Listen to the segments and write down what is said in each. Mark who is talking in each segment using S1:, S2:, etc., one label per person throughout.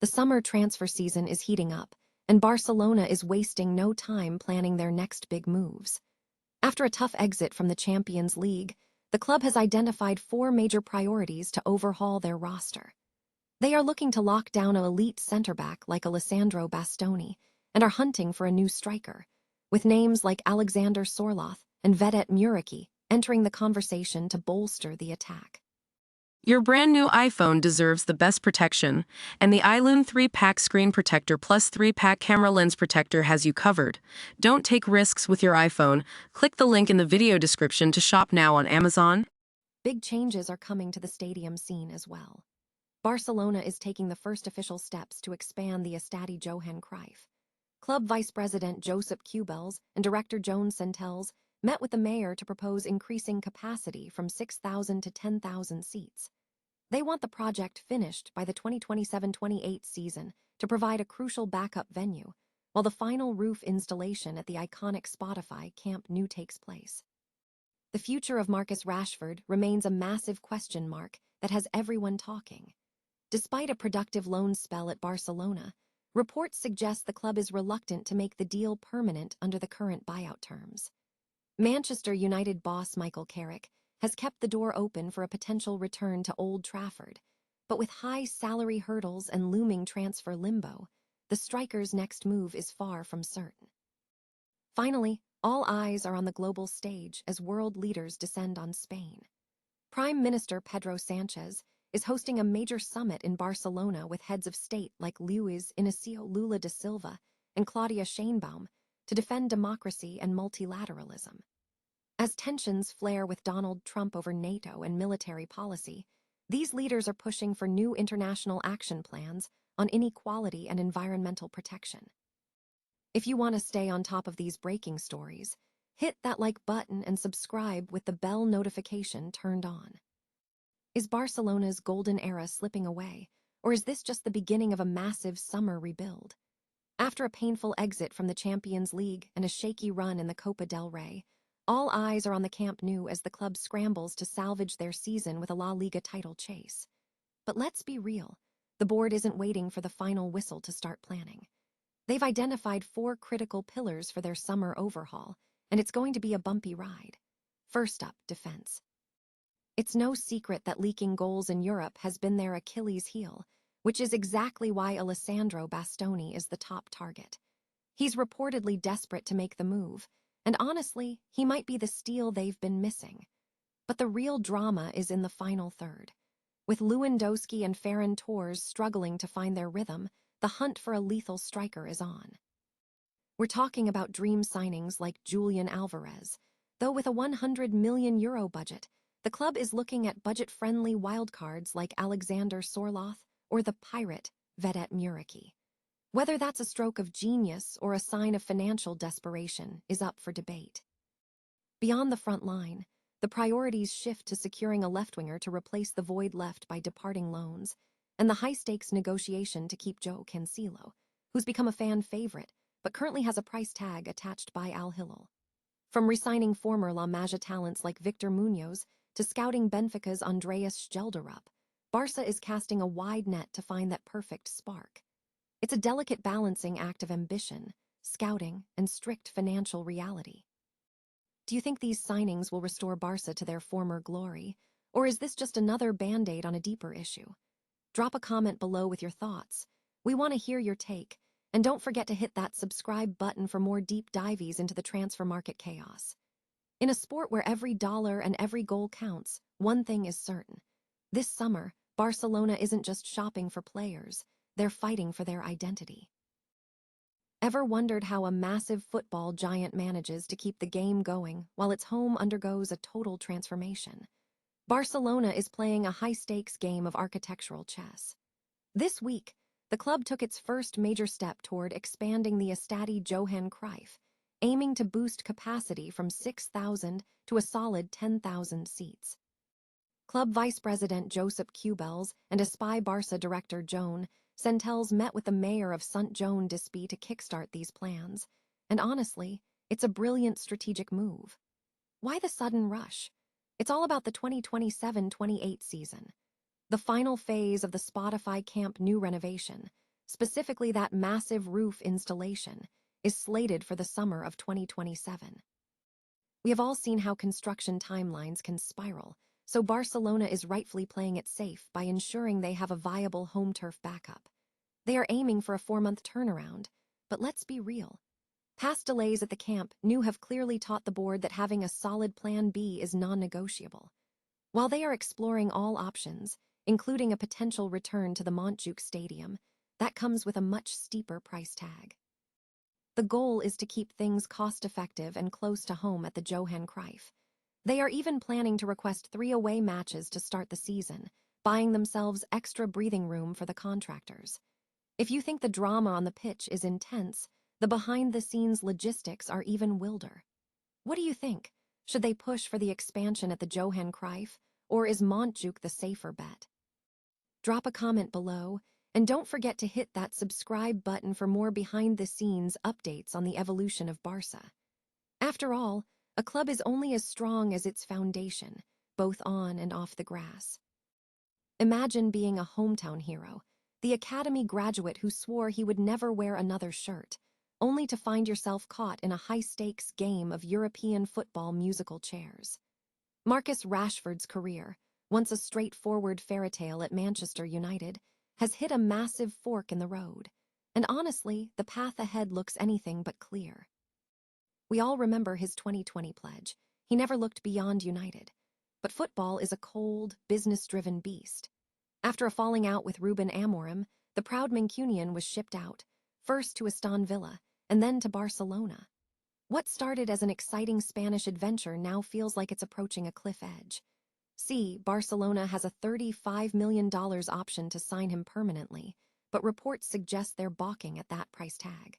S1: The summer transfer season is heating up, and Barcelona is wasting no time planning their next big moves. After a tough exit from the Champions League, the club has identified 4 major priorities to overhaul their roster. They are looking to lock down an elite centre-back like Alessandro Bastoni and are hunting for a new striker, with names like Alexander Sorloth and Vedat Muriqi entering the conversation to bolster the attack.
S2: Your brand new iPhone deserves the best protection, and the iLume 3-pack screen protector plus 3-pack camera lens protector has you covered. Don't take risks with your iPhone. Click the link in the video description to shop now on Amazon.
S1: Big changes are coming to the stadium scene as well. Barcelona is taking the first official steps to expand the Estadi Johan Cruyff. Club Vice President Josep Cubells and Director Joan Centelles met with the mayor to propose increasing capacity from 6,000 to 10,000 seats. They want the project finished by the 2027-28 season to provide a crucial backup venue, while the final roof installation at the iconic Spotify Camp Nou takes place. The future of Marcus Rashford remains a massive question mark that has everyone talking. Despite a productive loan spell at Barcelona, reports suggest the club is reluctant to make the deal permanent under the current buyout terms. Manchester United boss Michael Carrick has kept the door open for a potential return to Old Trafford, but with high salary hurdles and looming transfer limbo, the striker's next move is far from certain. Finally, all eyes are on the global stage as world leaders descend on Spain. Prime Minister Pedro Sánchez is hosting a major summit in Barcelona with heads of state like Luis Inácio Lula da Silva and Claudia Sheinbaum to defend democracy and multilateralism. As tensions flare with Donald Trump over NATO and military policy, these leaders are pushing for new international action plans on inequality and environmental protection. If you want to stay on top of these breaking stories, hit that like button and subscribe with the bell notification turned on. Is Barcelona's golden era slipping away, or is this just the beginning of a massive summer rebuild? After a painful exit from the Champions League and a shaky run in the Copa del Rey, all eyes are on the Camp Nou as the club scrambles to salvage their season with a La Liga title chase. But let's be real, the board isn't waiting for the final whistle to start planning. They've identified 4 critical pillars for their summer overhaul, and it's going to be a bumpy ride. First up, defense. It's no secret that leaking goals in Europe has been their Achilles heel, which is exactly why Alessandro Bastoni is the top target. He's reportedly desperate to make the move, and honestly, he might be the steal they've been missing. But the real drama is in the final third. With Lewandowski and Ferran Torres struggling to find their rhythm, the hunt for a lethal striker is on. We're talking about dream signings like Julian Alvarez, though with a €100 million budget, the club is looking at budget-friendly wildcards like Alexander Sorloth or the pirate Vedat Muriqi. Whether that's a stroke of genius or a sign of financial desperation is up for debate. Beyond the front line, the priorities shift to securing a left-winger to replace the void left by departing loans, and the high-stakes negotiation to keep Joe Cancelo, who's become a fan favorite but currently has a price tag attached by Al Hilal. From re-signing former La Masia talents like Victor Munoz to scouting Benfica's Andreas Gelderup, Barca is casting a wide net to find that perfect spark. It's a delicate balancing act of ambition, scouting, and strict financial reality. Do you think these signings will restore Barca to their former glory, or is this just another band-aid on a deeper issue? Drop a comment below with your thoughts. We want to hear your take, and don't forget to hit that subscribe button for more deep dives into the transfer market chaos. In a sport where every dollar and every goal counts, one thing is certain. This summer, Barcelona isn't just shopping for players, they're fighting for their identity. Ever wondered how a massive football giant manages to keep the game going while its home undergoes a total transformation? Barcelona is playing a high-stakes game of architectural chess. This week, the club took its first major step toward expanding the Estadi Johan Cruyff, aiming to boost capacity from 6,000 to a solid 10,000 seats. Club Vice President Josep Cubells and FC Barca Director Joan Centelles met with the mayor of Sant Joan d'Espí to kickstart these plans, and honestly, it's a brilliant strategic move. Why the sudden rush? It's all about the 2027-28 season. The final phase of the Spotify Camp Nou renovation, specifically that massive roof installation, is slated for the summer of 2027. We have all seen how construction timelines can spiral, so Barcelona is rightfully playing it safe by ensuring they have a viable home turf backup. They are aiming for a 4-month turnaround, but let's be real. Past delays at the Camp Nou have clearly taught the board that having a solid plan B is non-negotiable. While they are exploring all options, including a potential return to the Montjuic Stadium, that comes with a much steeper price tag. The goal is to keep things cost-effective and close to home at the Johan Cruyff. They are even planning to request 3 away matches to start the season, buying themselves extra breathing room for the contractors. If you think the drama on the pitch is intense, the behind-the-scenes logistics are even wilder. What do you think? Should they push for the expansion at the Johan Cruyff, or is Montjuic the safer bet? Drop a comment below, and don't forget to hit that subscribe button for more behind-the-scenes updates on the evolution of Barca. After all, a club is only as strong as its foundation, both on and off the grass. Imagine being a hometown hero, the academy graduate who swore he would never wear another shirt, only to find yourself caught in a high-stakes game of European football musical chairs. Marcus Rashford's career, once a straightforward fairytale at Manchester United, has hit a massive fork in the road, and honestly, the path ahead looks anything but clear. We all remember his 2020 pledge. He never looked beyond United. But football is a cold, business-driven beast. After a falling out with Ruben Amorim, the proud Mancunian was shipped out, first to Aston Villa, and then to Barcelona. What started as an exciting Spanish adventure now feels like it's approaching a cliff edge. See, Barcelona has a $35 million option to sign him permanently, but reports suggest they're balking at that price tag.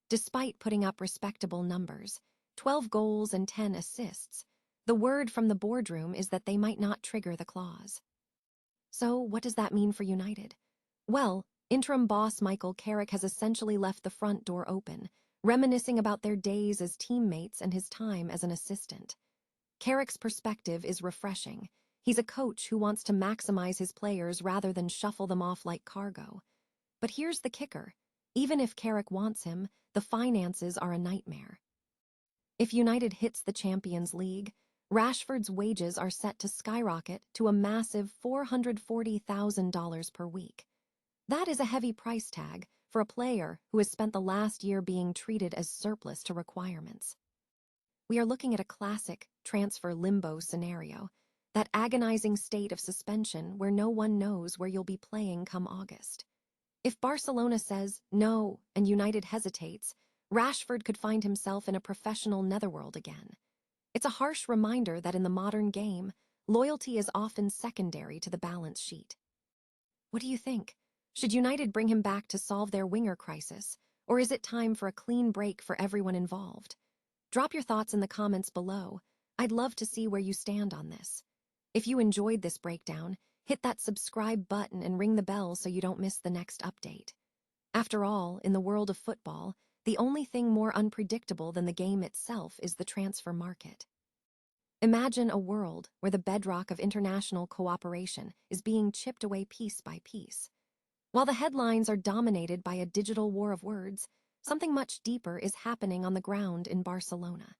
S1: Despite putting up respectable numbers, 12 goals and 10 assists, the word from the boardroom is that they might not trigger the clause. So, what does that mean for United? Well, interim boss Michael Carrick has essentially left the front door open, reminiscing about their days as teammates and his time as an assistant. Carrick's perspective is refreshing. He's a coach who wants to maximize his players rather than shuffle them off like cargo. But here's the kicker. Even if Carrick wants him, the finances are a nightmare. If United hits the Champions League, Rashford's wages are set to skyrocket to a massive $440,000 per week. That is a heavy price tag for a player who has spent the last year being treated as surplus to requirements. We are looking at a classic transfer limbo scenario, that agonizing state of suspension where no one knows where you'll be playing come August. If Barcelona says no and United hesitates, Rashford could find himself in a professional netherworld again. It's a harsh reminder that in the modern game, loyalty is often secondary to the balance sheet. What do you think? Should United bring him back to solve their winger crisis, or is it time for a clean break for everyone involved? Drop your thoughts in the comments below. I'd love to see where you stand on this. If you enjoyed this breakdown, hit that subscribe button and ring the bell so you don't miss the next update. After all, in the world of football, the only thing more unpredictable than the game itself is the transfer market. Imagine a world where the bedrock of international cooperation is being chipped away piece by piece. While the headlines are dominated by a digital war of words, something much deeper is happening on the ground in Barcelona.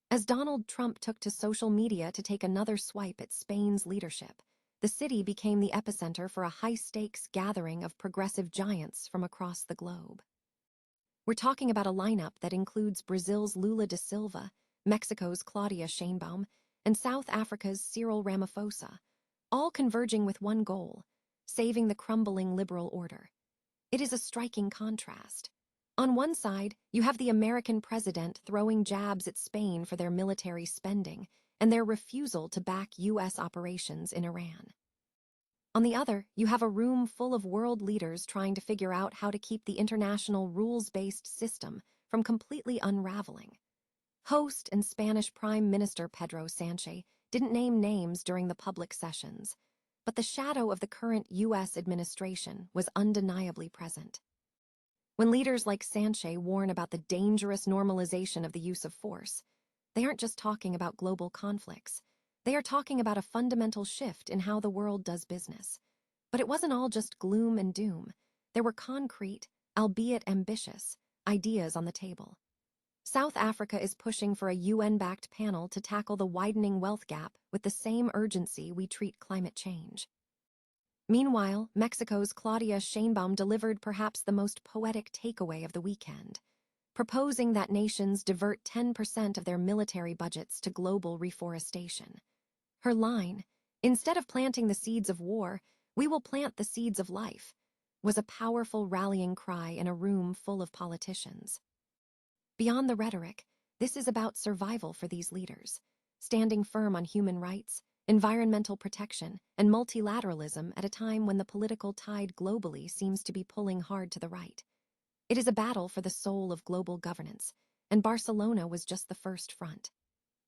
S1: As Donald Trump took to social media to take another swipe at Spain's leadership, the city became the epicenter for a high-stakes gathering of progressive giants from across the globe. We're talking about a lineup that includes Brazil's Lula da Silva, Mexico's Claudia Sheinbaum, and South Africa's Cyril Ramaphosa, all converging with one goal: saving the crumbling liberal order. It is a striking contrast. On one side, you have the American president throwing jabs at Spain for their military spending and their refusal to back U.S. operations in Iran. On the other, you have a room full of world leaders trying to figure out how to keep the international rules-based system from completely unraveling. Host and Spanish Prime Minister Pedro Sánchez didn't name names during the public sessions, but the shadow of the current U.S. administration was undeniably present. When leaders like Sánchez warn about the dangerous normalization of the use of force, they aren't just talking about global conflicts. They are talking about a fundamental shift in how the world does business. But it wasn't all just gloom and doom. there were concrete, albeit ambitious, ideas on the table. South Africa is pushing for a UN-backed panel to tackle the widening wealth gap with the same urgency we treat climate change. Meanwhile, Mexico's Claudia Sheinbaum delivered perhaps the most poetic takeaway of the weekend, proposing that nations divert 10% of their military budgets to global reforestation. Her line, "Instead of planting the seeds of war, we will plant the seeds of life," was a powerful rallying cry in a room full of politicians. Beyond the rhetoric, this is about survival for these leaders, standing firm on human rights, environmental protection, and multilateralism at a time when the political tide globally seems to be pulling hard to the right. It is a battle for the soul of global governance, and Barcelona was just the first front.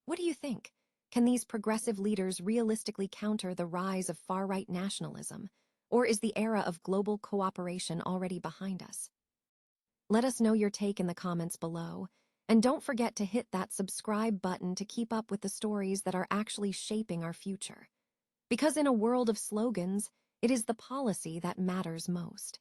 S1: What do you think? Can these progressive leaders realistically counter the rise of far-right nationalism, or is the era of global cooperation already behind us? Let us know your take in the comments below, and don't forget to hit that subscribe button to keep up with the stories that are actually shaping our future. Because in a world of slogans, it is the policy that matters most.